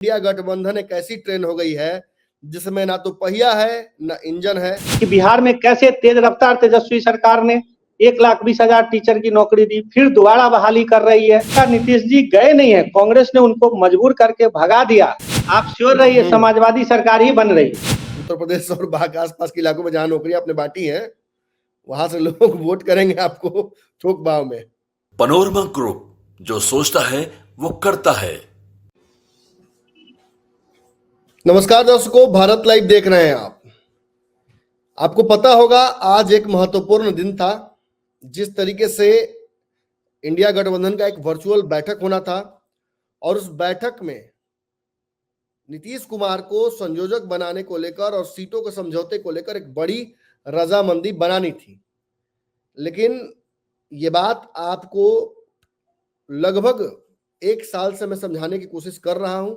India गठबंधन एक ऐसी ट्रेन हो गई है जिसमें ना तो पहिया है ना इंजन है। कि बिहार में कैसे तेज रफ्तार तेजस्वी सरकार ने 1,20,000 टीचर की नौकरी दी, फिर दोबारा बहाली कर रही है। नीतीश जी गए नहीं है, कांग्रेस ने उनको मजबूर करके भगा दिया। आप श्योर रहिए समाजवादी सरकार ही बन रही। उत्तर प्रदेश और आसपास के इलाकों में जहां नौकरियां आपने बांटी है वहां से लोग वोट करेंगे आपको थोक भाव में। पनोरमा ग्रुप, जो सोचता है वो करता है। नमस्कार दर्शकों, भारत लाइव देख रहे हैं आप। आपको पता होगा आज एक महत्वपूर्ण दिन था। जिस तरीके से इंडिया गठबंधन का एक वर्चुअल बैठक होना था और उस बैठक में नीतीश कुमार को संयोजक बनाने को लेकर और सीटों के समझौते को लेकर एक बड़ी रजामंदी बनानी थी। लेकिन ये बात आपको लगभग एक साल से मैं समझाने की कोशिश कर रहा हूं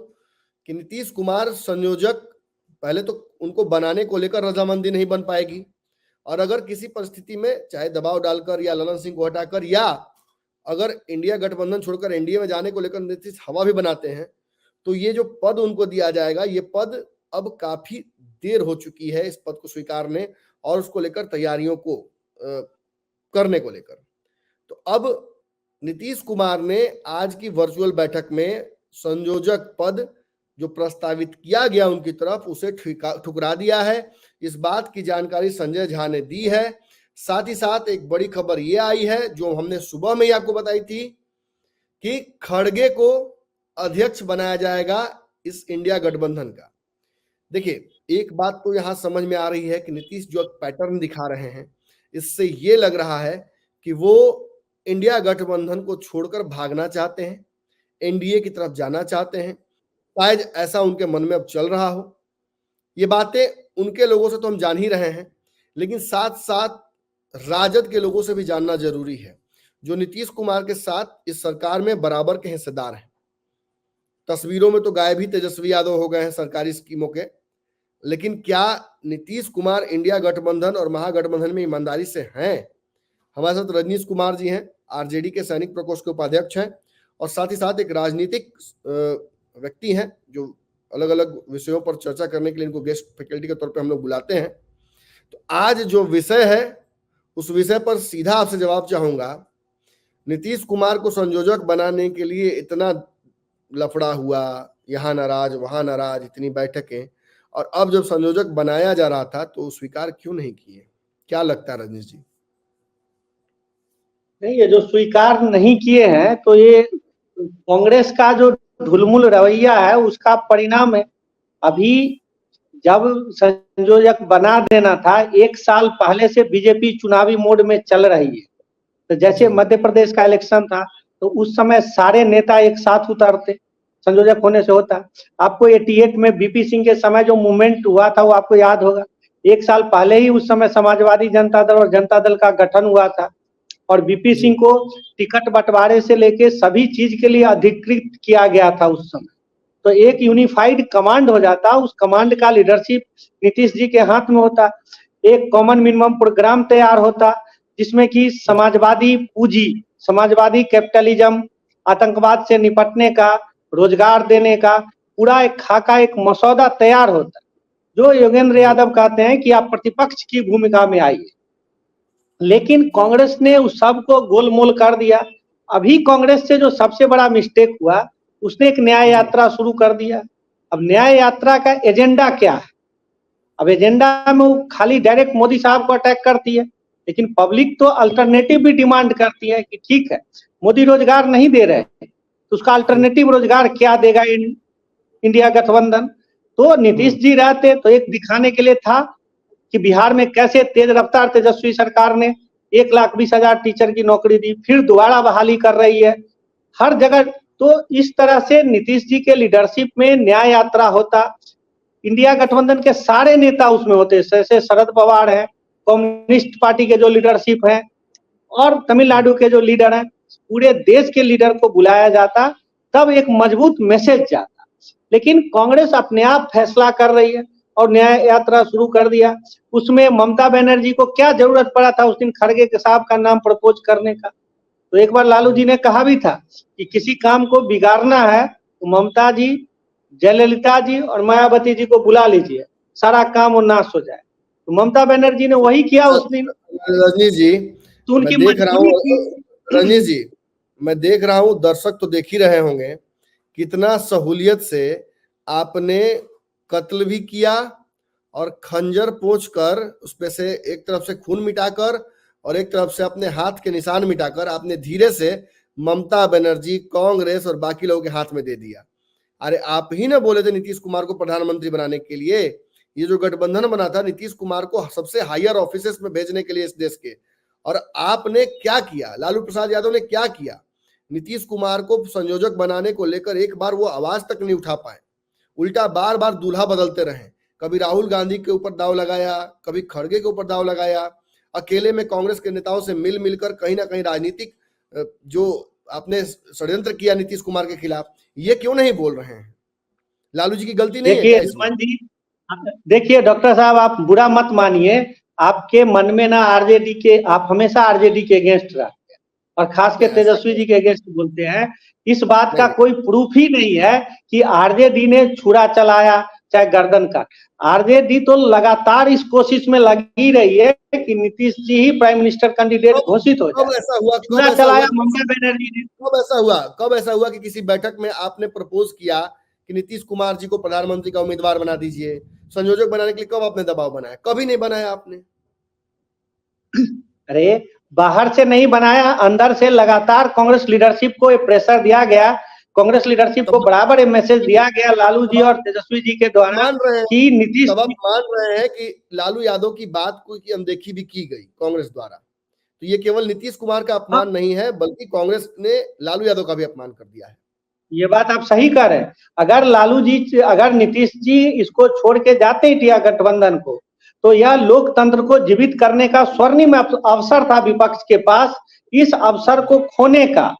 कि नीतीश कुमार संयोजक पहले तो उनको बनाने को लेकर रजामंदी नहीं बन पाएगी, और अगर किसी परिस्थिति में चाहे दबाव डालकर या ललन सिंह को हटाकर या अगर इंडिया गठबंधन छोड़कर एनडीए में जाने को लेकर नीतीश हवा भी बनाते हैं तो ये जो पद उनको दिया जाएगा, ये पद अब काफी देर हो चुकी है इस पद को स्वीकारने और उसको लेकर तैयारियों को करने को लेकर। तो अब नीतीश कुमार ने आज की वर्चुअल बैठक में संयोजक पद जो प्रस्तावित किया गया उनकी तरफ, उसे ठुकरा दिया है। इस बात की जानकारी संजय झा ने दी है। साथ ही साथ एक बड़ी खबर ये आई है जो हमने सुबह में ही आपको बताई थी कि खड़गे को अध्यक्ष बनाया जाएगा इस इंडिया गठबंधन का। देखिए, एक बात तो यहां समझ में आ रही है कि नीतीश जो पैटर्न दिखा रहे हैं, इससे ये लग रहा है कि वो इंडिया गठबंधन को छोड़कर भागना चाहते हैं, एनडीए की तरफ जाना चाहते हैं। शायद ऐसा उनके मन में अब चल रहा हो। ये बातें उनके लोगों से तो हम जान ही रहे हैं, लेकिन साथ साथ राजद के लोगों से भी जानना जरूरी है, जो नीतीश कुमार के साथ इस सरकार में बराबर के हिस्सेदार हैं। तस्वीरों में तो गायब ही तेजस्वी यादव हो गए हैं सरकारी स्कीमों के, लेकिन क्या नीतीश कुमार इंडिया गठबंधन और महागठबंधन में ईमानदारी से हैं? हमारे साथ रजनीश कुमार जी हैं, आरजेडी के सैनिक प्रकोष्ठ के उपाध्यक्ष हैं, और साथ ही साथ एक राजनीतिक व्यक्ति हैं जो अलग अलग विषयों पर चर्चा करने के लिए इनको गेस्ट फैकल्टी के तौर पे हम लोग बुलाते हैं। तो आज जो विषय है उस विषय पर सीधा आपसे जवाब चाहूंगा। नीतीश कुमार को संयोजक बनाने के लिए इतना लफड़ा हुआ, यहाँ नाराज वहां नाराज, इतनी बैठकें, और अब जब संयोजक बनाया जा रहा था तो स्वीकार क्यों नहीं किए? क्या लगता है रजनीश जी? नहीं, ये जो स्वीकार नहीं किए हैं तो ये कांग्रेस का जो ढुलमुल रवैया है उसका परिणाम है। अभी जब संयोजक बना देना था, एक साल पहले से बीजेपी चुनावी मोड में चल रही है। तो जैसे मध्य प्रदेश का इलेक्शन था तो उस समय सारे नेता एक साथ उतरते, संयोजक होने से होता। आपको 88 में बीपी सिंह के समय जो मूवमेंट हुआ था वो आपको याद होगा। एक साल पहले ही उस समय समाजवादी जनता दल और जनता दल का गठन हुआ था और बीपी सिंह को टिकट बंटवारे से लेके सभी चीज के लिए अधिकृत किया गया था उस समय। तो एक यूनिफाइड कमांड हो जाता, उस कमांड का लीडरशिप नीतीश जी के हाथ में होता। एक कॉमन मिनिमम प्रोग्राम तैयार होता जिसमें कि समाजवादी पूंजी, समाजवादी कैपिटलिज्म, आतंकवाद से निपटने का, रोजगार देने का पूरा एक खाका, एक मसौदा तैयार होता, जो योगेंद्र यादव कहते हैं कि आप प्रतिपक्ष की भूमिका में आइए। लेकिन कांग्रेस ने उस सब को गोलमोल कर दिया। अभी कांग्रेस से जो सबसे बड़ा मिस्टेक हुआ, उसने एक न्याय यात्रा शुरू कर दिया। अब न्याय यात्रा का एजेंडा क्या है? अब एजेंडा में वो खाली डायरेक्ट मोदी साहब को अटैक करती है, लेकिन पब्लिक तो अल्टरनेटिव भी डिमांड करती है कि ठीक है मोदी रोजगार नहीं दे रहे हैं तो उसका अल्टरनेटिव रोजगार क्या देगा इंडिया गठबंधन। तो नीतीश जी रहते तो एक दिखाने के लिए था कि बिहार में कैसे तेज रफ्तार तेजस्वी सरकार ने 1,20,000 टीचर की नौकरी दी, फिर दोबारा बहाली कर रही है हर जगह। तो इस तरह से नीतीश जी के लीडरशिप में न्याय यात्रा होता, इंडिया गठबंधन के सारे नेता उसमें होते, जैसे शरद पवार है, कम्युनिस्ट पार्टी के जो लीडरशिप है और तमिलनाडु के जो लीडर हैं, पूरे देश के लीडर को बुलाया जाता, तब एक मजबूत मैसेज जाता। लेकिन कांग्रेस अपने आप फैसला कर रही है और न्याय यात्रा शुरू कर दिया। उसमें ममता बनर्जी को क्या जरूरत पड़ा था उस दिन खड़गे के साहब का नाम प्रपोज करने का? तो एक बार लालू जी ने कहा भी था कि किसी काम को बिगाड़ना है तो ममता जी जयललिता जी और मायावती जी को बुला लीजिए, सारा काम और नाश हो जाए। तो ममता बनर्जी ने वही किया उस दिन। रजनीश जी, तो मैं उनकी देख रहा मजबूरी थी। हूँ, रजनीश जी, मैं देख रहा हूँ, दर्शक तो देख ही रहे होंगे कितना सहूलियत से आपने कत्ल भी किया और खंजर पोंछ कर उसपे से एक तरफ से खून मिटाकर और एक तरफ से अपने हाथ के निशान मिटाकर आपने धीरे से ममता बनर्जी, कांग्रेस और बाकी लोगों के हाथ में दे दिया। अरे आप ही ना बोले थे नीतीश कुमार को प्रधानमंत्री बनाने के लिए। ये जो गठबंधन बना था नीतीश कुमार को सबसे हायर ऑफिसेस में भेजने के लिए इस देश के, और आपने क्या किया? लालू प्रसाद यादव ने क्या किया? नीतीश कुमार को संयोजक बनाने को लेकर एक बार वो आवाज तक नहीं उठा पाए, उल्टा बार बार दूल्हा बदलते रहे। कभी राहुल गांधी के ऊपर दाव लगाया, कभी खड़गे के ऊपर दाव लगाया, अकेले में कांग्रेस के नेताओं से मिल मिलकर कहीं ना कहीं राजनीतिक जो आपने षड्यंत्र किया नीतीश कुमार के खिलाफ, ये क्यों नहीं बोल रहे हैं? लालू जी की गलती नहीं है देखिए क्या इसमें? जुम्मन जी, देखिए डॉक्टर साहब, आप बुरा मत मानिए, आपके मन में ना आरजेडी के, आप हमेशा आरजेडी के अगेंस्ट रहते हैं और खास के नहीं, ऐसा तेजस्वी जी के अगेंस्ट बोलते हैं। इस बात का नहीं। कोई प्रूफ ही नहीं है कि आरजेडी ने छुरा चलाया चाहे गर्दन का। आरजेडी तो लगातार इस कोशिश में लगी रही है कि नीतीश जी ही प्राइम मिनिस्टर कैंडिडेट कब घोषित हो कब जाए। ऐसा हुआ? छुरा चलाया ममता बनर्जी ने। कब ऐसा हुआ कि किसी बैठक में आपने प्रपोज किया कि नीतीश कुमार जी को प्रधानमंत्री का उम्मीदवार बना दीजिए, संयोजक बनाने के लिए? कब आपने दबाव बनाया? कभी नहीं बनाया आपने। अरे बाहर से नहीं बनाया, अंदर से लगातार कांग्रेस लीडरशिप को ये प्रेशर दिया गया। कांग्रेस लीडरशिप को तब बराबर ये मैसेज दिया गया लालू जी और तेजस्वी जी के द्वारा मान रहे हैं, कि नीतीश तब आप मान रहे हैं कि लालू यादव की बात को की अनदेखी भी की गई कांग्रेस द्वारा। तो ये केवल नीतीश कुमार का अपमान नहीं है, बल्कि कांग्रेस ने लालू यादव का भी अपमान कर दिया है। ये बात आप सही कह रहे हैं। अगर लालू जी, अगर नीतीश जी इसको छोड़ के जाते इंडिया गठबंधन को, तो यह लोकतंत्र को जीवित करने का स्वर्णिम अवसर था विपक्ष के पास। इस अवसर को खोने का,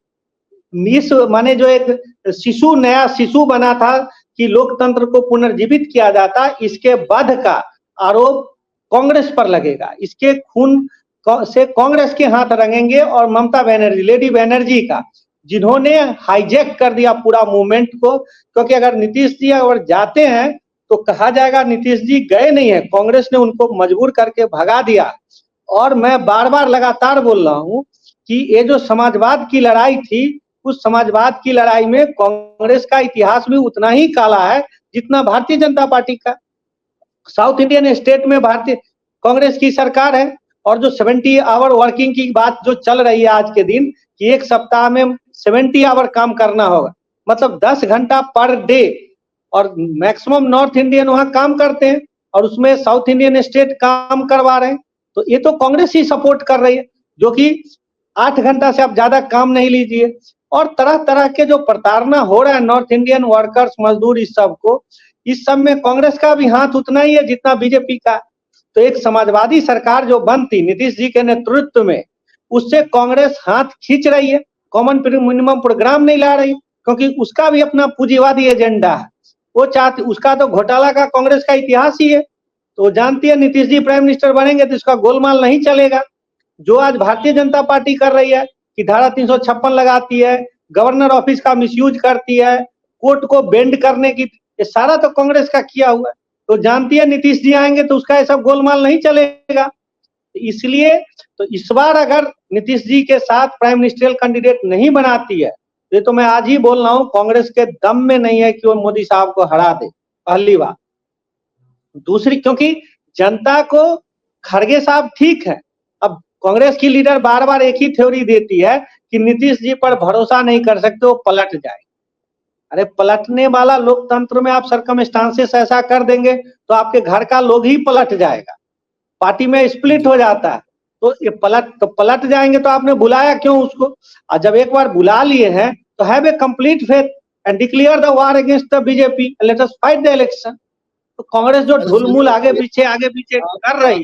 इस माने जो एक शिशु, नया शिशु बना था कि लोकतंत्र को पुनर्जीवित किया जाता, इसके वध का आरोप कांग्रेस पर लगेगा। इसके खून से कांग्रेस के हाथ रंगेंगे और ममता बनर्जी, लेडी बनर्जी का, जिन्होंने हाईजैक कर दिया पूरा मूवमेंट को। क्योंकि अगर नीतीश जी अगर जाते हैं तो कहा जाएगा नीतीश जी गए नहीं है, कांग्रेस ने उनको मजबूर करके भगा दिया। और मैं बार बार लगातार बोल रहा हूं कि ये जो समाजवाद की लड़ाई थी, उस समाजवाद की लड़ाई में कांग्रेस का इतिहास भी उतना ही काला है जितना भारतीय जनता पार्टी का। साउथ इंडियन स्टेट में भारतीय कांग्रेस की सरकार है, और जो 70 आवर वर्किंग की बात जो चल रही है आज के दिन, कि एक सप्ताह में 70 आवर काम करना होगा, मतलब 10 घंटा पर डे। और मैक्सिमम नॉर्थ इंडियन वहां काम करते हैं और उसमें साउथ इंडियन स्टेट काम करवा रहे हैं। तो ये तो कांग्रेस ही सपोर्ट कर रही है, जो कि 8 घंटा से आप ज्यादा काम नहीं लीजिए। और तरह तरह के जो प्रताड़ना हो रहा है नॉर्थ इंडियन वर्कर्स, मजदूर, इस सब को, इस सब में कांग्रेस का भी हाथ उतना ही है जितना बीजेपी का। तो एक समाजवादी सरकार जो बनती नीतीश जी के नेतृत्व में, उससे कांग्रेस हाथ खींच रही है, कॉमन मिनिमम प्रोग्राम नहीं ला रही, क्योंकि उसका भी अपना पूंजीवादी एजेंडा है। वो चाहती, उसका तो घोटाला का कांग्रेस का इतिहास ही है। तो जानती है नीतीश जी प्राइम मिनिस्टर बनेंगे तो इसका गोलमाल नहीं चलेगा। जो आज भारतीय जनता पार्टी कर रही है कि धारा 356 लगाती है, गवर्नर ऑफिस का मिसयूज करती है, कोर्ट को बेंड करने की, ये सारा तो कांग्रेस का किया हुआ है। तो जानती है नीतीश जी आएंगे तो उसका ये सब गोलमाल नहीं चलेगा। इसलिए तो इस बार अगर नीतीश जी के साथ प्राइम मिनिस्ट्रियल कैंडिडेट नहीं बनाती है, ये तो मैं आज ही बोल रहा हूँ, कांग्रेस के दम में नहीं है कि वो मोदी साहब को हरा दे, पहली बात। दूसरी, क्योंकि जनता को खड़गे साहब ठीक है, अब कांग्रेस की लीडर बार बार एक ही थ्योरी देती है कि नीतीश जी पर भरोसा नहीं कर सकते, वो पलट जाए। अरे पलटने वाला लोकतंत्र में आप सरकमस्टांसेस ऐसा कर देंगे तो आपके घर का लोग ही पलट जाएगा, पार्टी में स्प्लिट हो जाता है। तो ये पलट जाएंगे तो आपने बुलाया क्यों उसको? और जब एक बार बुला लिए हैं तो have a complete faith and declare the war against the BJP, let us fight the election. तो कांग्रेस जो ढुलमुल आगे पीछे कर रही है।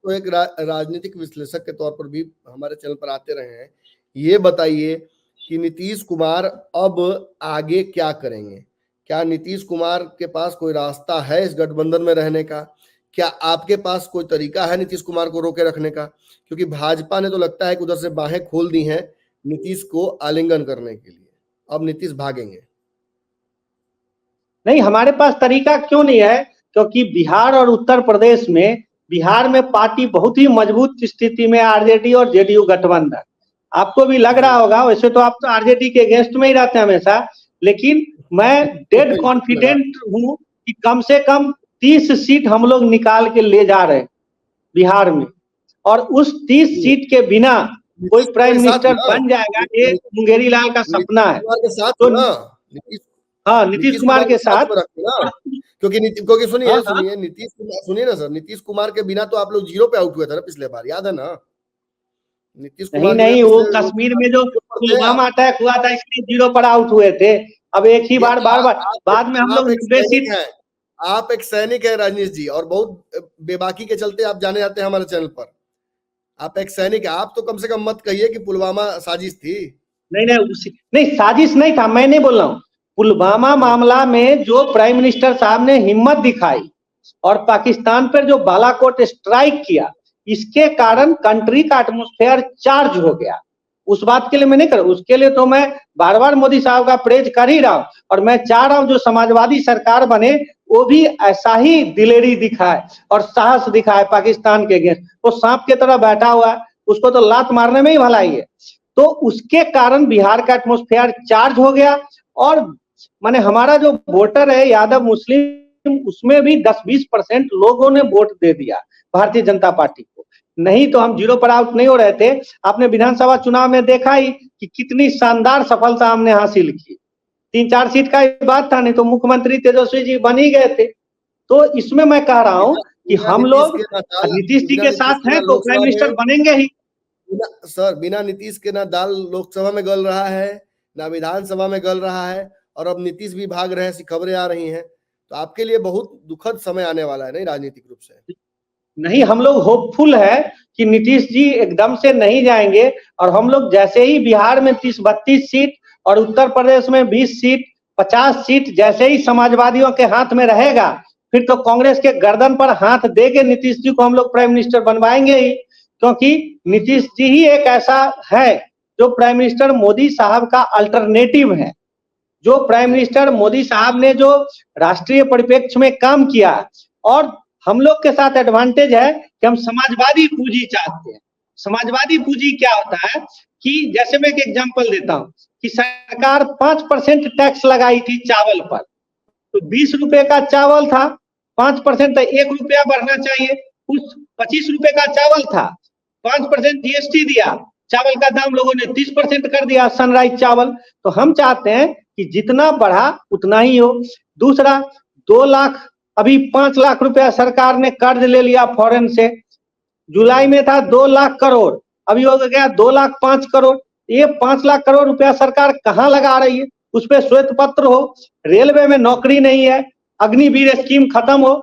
तो एक राजनीतिक विश्लेषक के तौर पर भी हमारे चैनल पर आते रहे हैं, ये बताइए कि नीतीश कुमार अब आगे क्या करेंगे? क्या नीतीश कुमार के पास कोई रास्ता है इस गठबंधन में रहने का? क्या आपके पास कोई तरीका है नीतीश कुमार को रोके रखने का? क्योंकि भाजपा ने तो लगता है कि उधर से बाहें खोल दी हैं नीतीश को आलिंगन करने के लिए। अब नीतीश भागेंगे। नहीं, हमारे पास तरीका क्यों नहीं है? क्योंकि बिहार और उत्तर प्रदेश में, बिहार में पार्टी बहुत ही मजबूत स्थिति में, आरजेडी और जेडीयू गठबंधन। आपको भी लग रहा होगा, वैसे तो आप तो आरजेडी के अगेंस्ट में ही रहते हैं हमेशा, लेकिन मैं डेड कॉन्फिडेंट हूं कि कम से कम 30 सीट हम लोग निकाल के ले जा रहे हैं बिहार में, और उस 30 सीट के बिना कोई प्राइम मिनिस्टर बन जाएगा, ये मुंगेरी लाल का सपना है। कुमार के साथ तो ना, हाँ, नीतीश कुमार के साथ, क्योंकि सुनिए हाँ, सुनिए नीतीश कुमार, सुनिए ना सर, नीतीश कुमार के बिना तो आप लोग 0 पे आउट हुए थे ना पिछले बार, याद है ना? नीतीश नहीं कुमार नहीं, वो कश्मीर में जो पुलवामा अटैक हुआ था इसलिए 0 पर आउट हुए थे। अब एक ही बार बार बाद में हम लोग 90 सीट। आप एक सैनिक है राजनीश जी, और बहुत बेबाकी के चलते आप जाने जाते हैं हमारे चैनल पर। आप एक सैनिक है, आप तो कम से कम मत कहिए कि पुलवामा साजिश थी। नहीं नहीं, साजिश नहीं था, मैं नहीं बोल रहा हूँ। पुलवामा मामला में जो प्राइम मिनिस्टर साहब ने हिम्मत दिखाई और पाकिस्तान पर जो बालाकोट स्ट्राइक किया, इसके कारण कंट्री का एटमॉस्फेयर चार्ज हो गया। उस बात के लिए मैं नहीं कर, उसके लिए तो मैं बार बार मोदी साहब का प्रेज कर ही रहा हूं, और मैं चाह रहा हूं जो समाजवादी सरकार बने वो भी ऐसा ही दिलेरी दिखाए और साहस दिखाए पाकिस्तान के अगेंस्ट। वो सांप की तरह बैठा हुआ है, उसको तो लात मारने में ही भलाई है। तो उसके कारण बिहार का एटमॉस्फेयर चार्ज हो गया, और माने हमारा जो वोटर है यादव मुस्लिम, उसमें भी 10-20% लोगों ने वोट दे दिया भारतीय जनता पार्टी को। नहीं तो हम 0 पर आउट नहीं हो रहे थे। आपने विधानसभा चुनाव में देखा ही कि कितनी शानदार सफलता हमने हासिल की। 3-4 सीट का ही बात था, नहीं तो मुख्यमंत्री तेजस्वी जी बन ही गए थे। तो इसमें मैं कह रहा हूं कि हम लोग नीतीश जी के साथ हैं तो प्राइम मिनिस्टर बनेंगे ही। सर, बिना नीतीश के ना दाल लोकसभा में गल रहा है, ना विधानसभा में गल रहा है, और अब नीतीश भी भाग रहे हैं, ऐसी खबरें आ रही हैं। तो आपके लिए बहुत दुखद समय आने वाला है, नहीं, राजनीतिक रूप से? नहीं, हम लोग होपफुल है कि नीतीश जी एकदम से नहीं जाएंगे, और हम लोग जैसे ही बिहार में 30-32 सीट और उत्तर प्रदेश में 20 सीट 50 सीट जैसे ही समाजवादियों के हाथ में रहेगा, फिर तो कांग्रेस के गर्दन पर हाथ दे के नीतीश जी को हम लोग प्राइम मिनिस्टर बनवाएंगे ही। क्योंकि नीतीश जी ही एक ऐसा है जो प्राइम मिनिस्टर मोदी साहब का अल्टरनेटिव है। जो प्राइम मिनिस्टर मोदी साहब ने जो राष्ट्रीय परिप्रेक्ष्य में काम किया, और हम लोग के साथ एडवांटेज है कि हम समाजवादी पूंजी चाहते हैं। समाजवादी पूंजी क्या होता है कि जैसे मैं एक एग्जांपल देता हूं कि सरकार 5% टैक्स लगाई थी चावल पर, तो 20 रुपए का चावल था, 5% तो 1 रुपया बढ़ना चाहिए। उस 25 रुपए का चावल था, 5% जीएसटी दिया, चावल का दाम लोगों ने 30% कर दिया, सनराइज चावल। तो हम चाहते हैं कि जितना बढ़ा उतना ही हो। दूसरा, 2 लाख, अभी 5 लाख रुपया सरकार ने कर्ज ले लिया फॉरेन से। जुलाई में था 2 लाख करोड़, अभी हो गया 2 लाख 5 करोड़। ये 5 लाख करोड़ रुपया सरकार कहाँ लगा रही है? उस पर श्वेत पत्र हो। रेलवे में नौकरी नहीं है, अग्निवीर स्कीम खत्म हो,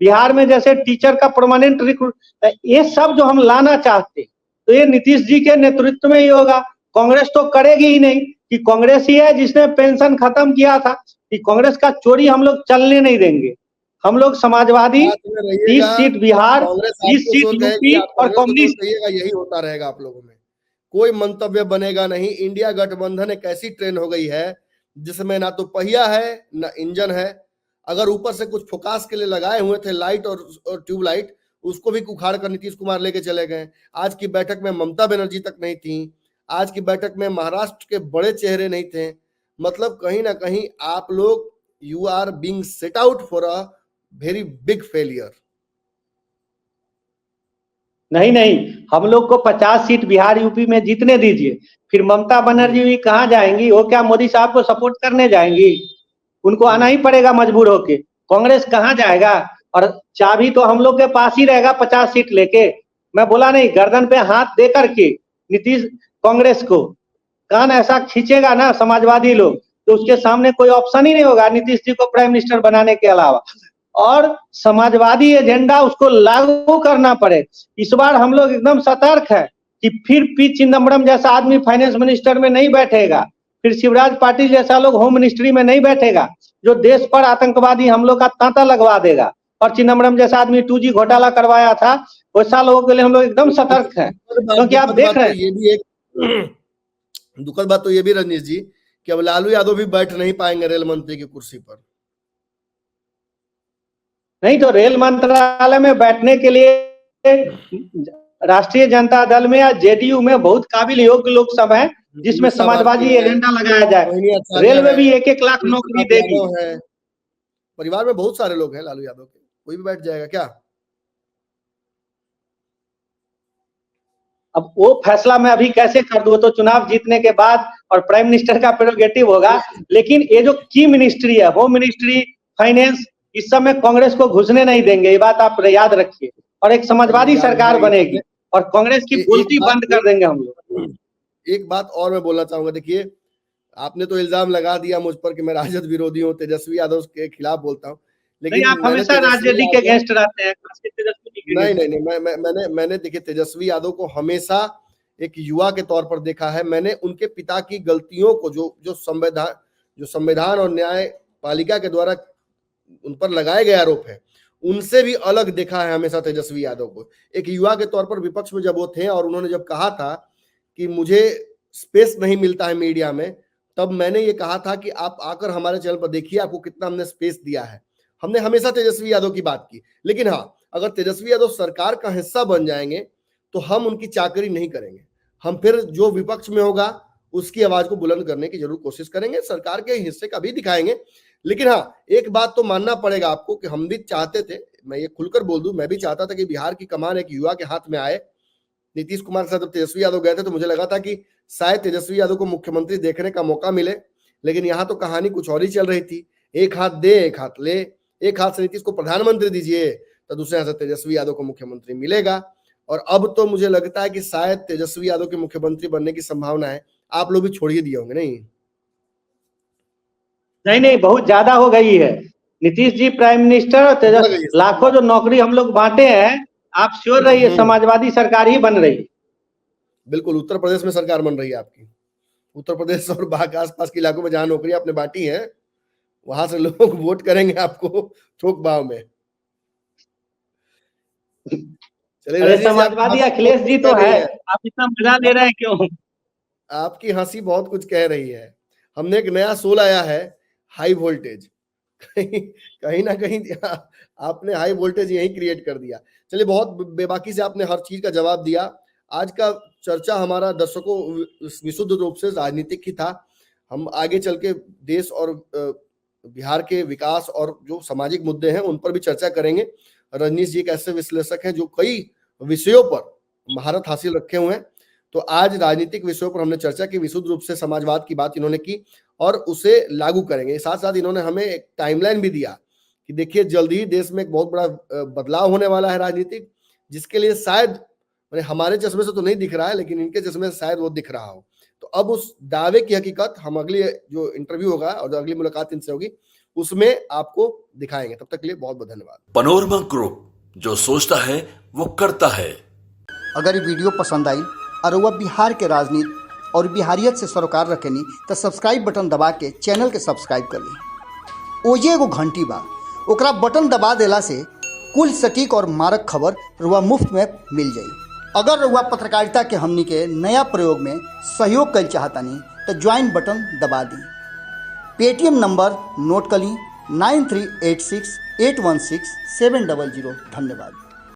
बिहार में जैसे टीचर का परमानेंट रिक्रूट, ये सब जो हम लाना चाहते हैं तो ये नीतीश जी के नेतृत्व में ही होगा। कांग्रेस तो करेगी ही नहीं, कि कांग्रेस ही है जिसने पेंशन खत्म किया था, कि कांग्रेस का चोरी हम लोग चलने नहीं देंगे। हम लोग Samajwadi 30 seat Bihar, 30 seat UP और कम्युनिस्ट, यही होता रहेगा आप लोगों में, कोई मंतव्य बनेगा नहीं। इंडिया गठबंधन एक ऐसी ट्रेन हो गई है जिसमें ना तो पहिया है ना इंजन है। अगर ऊपर से कुछ फोकास के लिए लगाए हुए थे लाइट और ट्यूबलाइट, उसको भी उखाड़ कर नीतीश कुमार लेके चले गए। आज की बैठक में ममता बनर्जी तक नहीं थी, आज की बैठक में महाराष्ट्र के बड़े चेहरे नहीं थे। मतलब कहीं ना कहीं आप लोग, you are being set out for a very big failure. नहीं नहीं, हम लोग को 50 सीट बिहार यूपी में जीतने दीजिए, फिर ममता बनर्जी भी कहाँ जाएंगी? वो क्या मोदी साहब को सपोर्ट करने जाएंगी? उनको आना ही पड़ेगा मजबूर होके। कांग्रेस कहाँ जाएगा? और चाबी तो हम लोग के पास ही रहेगा 50 सीट लेके। मैं बोला नहीं, गर्दन पे हाथ दे करके नीतीश कांग्रेस को कान ऐसा खींचेगा ना समाजवादी लोग, तो उसके सामने कोई ऑप्शन ही नहीं होगा नीतीश जी को प्राइम मिनिस्टर बनाने के अलावा। और समाजवादी एजेंडा उसको लागू करना पड़े। इस बार हम लोग एकदम सतर्क है कि फिर पी चिदम्बरम जैसा आदमी फाइनेंस मिनिस्टर में नहीं बैठेगा, फिर शिवराज पाटिल जैसा लोग होम मिनिस्ट्री में नहीं बैठेगा, जो देश पर आतंकवादी हम लोग का तांता लगवा देगा। और चिदम्बरम जैसा आदमी 2G घोटाला करवाया था, वैसा लोगों के लिए हम लोग एकदम सतर्क है। क्योंकि आप देख रहे हैं, ये भी एक दुखद बात तो ये भी रजनीश जी कि अब लालू यादव भी बैठ नहीं पाएंगे रेल मंत्री की कुर्सी पर। नहीं तो रेल मंत्रालय में बैठने के लिए राष्ट्रीय जनता दल में या जेडीयू में बहुत काबिल योग्य लोग सब हैं, जिसमें समाजवादी एजेंडा लगाया जाए। मोहिनी आचार्य रेलवे है, भी 1-1 लाख नौकरी प्रताप देगी। यादव है, परिवार में बहुत सारे लोग हैं लालू यादव के, कोई भी बैठ जाएगा क्या? अब वो फैसला मैं अभी कैसे कर दूं, तो चुनाव जीतने के बाद और प्राइम मिनिस्टर का प्रेरोगेटिव होगा। लेकिन ये जो की मिनिस्ट्री है, होम मिनिस्ट्री, फाइनेंस, इस सब में कांग्रेस को घुसने नहीं देंगे, ये बात आप याद रखिए। और एक समाजवादी सरकार बनेगी और कांग्रेस की बोलती बंद कर देंगे हम लोग। एक बात और मैं बोलना चाहूंगा, देखिए आपने तो इल्जाम लगा दिया मुझ पर कि मैं राजद विरोधी हूँ, तेजस्वी यादव के खिलाफ बोलता हूँ, लेकिन नहीं, आप हमेशा राजनीति के अगेंस्ट रहते हैं। नहीं, मैंने देखिए तेजस्वी यादव को हमेशा एक युवा के तौर पर देखा है। मैंने उनके पिता की गलतियों को जो संविधान और न्यायपालिका के द्वारा उन पर लगाए गए आरोप है, उनसे भी अलग देखा है हमेशा तेजस्वी यादव को। एक युवा के तौर पर विपक्ष में जब वो थे और उन्होंने जब कहा था कि मुझे स्पेस नहीं मिलता है मीडिया में, तब मैंने ये कहा था कि आप आकर हमारे चैनल पर देखिए आपको कितना हमने स्पेस दिया है। हमने हमेशा तेजस्वी यादव की बात की, लेकिन हाँ, अगर तेजस्वी यादव सरकार का हिस्सा बन जाएंगे तो हम उनकी चाकरी नहीं करेंगे। हम फिर जो विपक्ष में होगा उसकी आवाज को बुलंद करने की जरूर कोशिश करेंगे, सरकार के हिस्से का भी दिखाएंगे। लेकिन हाँ, एक बात तो मानना पड़ेगा आपको कि हम भी चाहते थे, मैं ये खुलकर बोल दूं, मैं भी चाहता था कि बिहार की कमान एक युवा के हाथ में आए। नीतीश कुमार के साथ जब तेजस्वी यादव गए थे तो मुझे लगा था कि शायद तेजस्वी यादव को मुख्यमंत्री देखने का मौका मिले, लेकिन यहाँ तो कहानी कुछ और ही चल रही थी। एक हाथ दे एक हाथ ले, एक हाथ से नीतीश को प्रधानमंत्री दीजिए तो दूसरे हाथ से तेजस्वी यादव को मुख्यमंत्री मिलेगा। और अब तो मुझे लगता है कि शायद तेजस्वी यादव के मुख्यमंत्री बनने की संभावना है। आप लोग भी छोड़ ही दिए होंगे। नहीं, बहुत ज्यादा हो गई है। नीतीश जी प्राइम मिनिस्टर, लाखों जो नौकरी हम लोग बांटे हैं, आप श्योर रहिए समाजवादी सरकार ही बन रही। बिल्कुल, उत्तर प्रदेश में सरकार बन रही है आपकी। उत्तर प्रदेश और आसपास के इलाकों में जहां नौकरी आपने बांटी है, वहां से लोग वोट करेंगे आपको थोक भाव में। चलिए, समाजवादी अखिलेश जी तो है, आप इतना मजा ले रहे हैं क्यों? आपकी हंसी बहुत कुछ कह रही है। हमने एक नया शो लाया है, हाई वोल्टेज। कहीं ना कहीं आपने हाई वोल्टेज यही क्रिएट कर दिया। चलिए, बहुत बेबाकी से आपने हर चीज का जवाब दिया। आज का चर्चा हमारा दर्शकों विशुद्ध रूप से राजनीतिक ही था। हम आगे चल के देश और बिहार के विकास और जो सामाजिक मुद्दे हैं उन पर भी चर्चा करेंगे। रजनीश जी एक ऐसे विश्लेषक हैं जो कई विषयों पर महारत हासिल रखे हुए हैं। तो आज राजनीतिक विषयों पर हमने चर्चा की, विशुद्ध रूप से समाजवाद की बात इन्होंने की और उसे लागू करेंगे। साथ साथ इन्होंने हमें एक टाइमलाइन भी दिया कि देखिए जल्द ही देश में एक बहुत बड़ा बदलाव होने वाला है राजनीतिक, जिसके लिए शायद हमारे चश्मे से तो नहीं दिख रहा है, लेकिन इनके चश्मे से शायद वो दिख रहा हो। तो अब उस दावे की हकीकत हम अगली जो इंटरव्यू होगा और अगली मुलाकात इनसे होगी उसमें आपको दिखाएंगे। तब तक के लिए बहुत बहुत धन्यवाद। पनोरमा ग्रुप, जो सोचता है वो करता है। अगर ये वीडियो पसंद आई और वह बिहार के राजनीति और बिहारियत से सरोकार रखेनी तो सब्सक्राइब बटन दबा के चैनल के सब्सक्राइब कर ली। ओजे एगो घंटी बा, ओकरा बटन दबा देला से कुल सटीक और मारक खबर रुआ मुफ्त में मिल जाई। अगर रुआ पत्रकारिता के हमनी के नया प्रयोग में सहयोग कर चाहतानी तो ज्वाइन बटन दबा दी। पेटीएम नंबर नोट कर ली 9386816700। धन्यवाद।